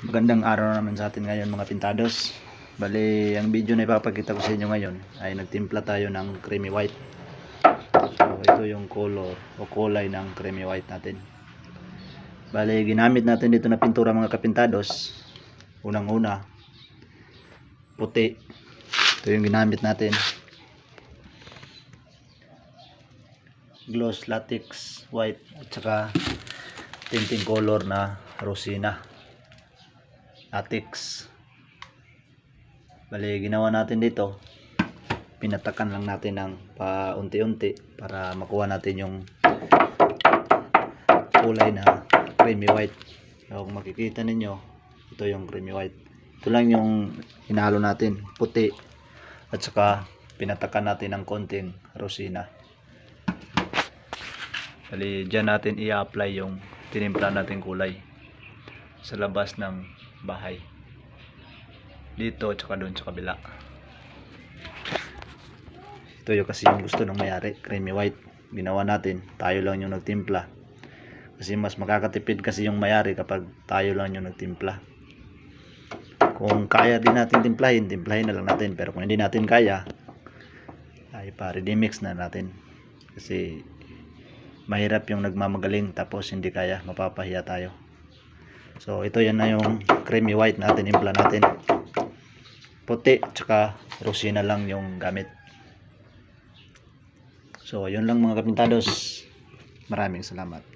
Magandang araw naman sa atin ngayon mga pintados. Bali, ang video na ipapakita ko sa inyo ngayon ay nagtimpla tayo ng creamy white. So, ito yung color o kulay ng creamy white natin. Bali, ginamit natin dito na pintura mga kapintados. Unang-una, puti. Ito yung ginamit natin. Gloss latex white at saka tinting color na rosina. Latex. Bali, ginawa natin dito, pinatakan lang natin ng paunti-unti para makuha natin yung kulay na creamy white. So, kung makikita ninyo, ito yung creamy white. Ito lang yung hinalo natin, puti, at saka pinatakan natin ng konting rosina. Bali, dyan natin i-apply yung tinimpla natin kulay sa labas ng bahay, dito at saka doon sa kabila. Ito yung kasi yung gusto ng mayari, creamy white. Ginawa natin, tayo lang yung nagtimpla kasi mas makakatipid kasi yung mayari kapag tayo lang yung nagtimpla. Kung kaya din natin timplahin na lang natin, pero kung hindi natin kaya ay pa-ready-mix na natin kasi mahirap yung nagmamagaling tapos hindi kaya, mapapahiya tayo. So ito yan na yung creamy white natin, impla natin. Puti tsaka rosina lang yung gamit. So yun lang mga kapintados. Maraming salamat.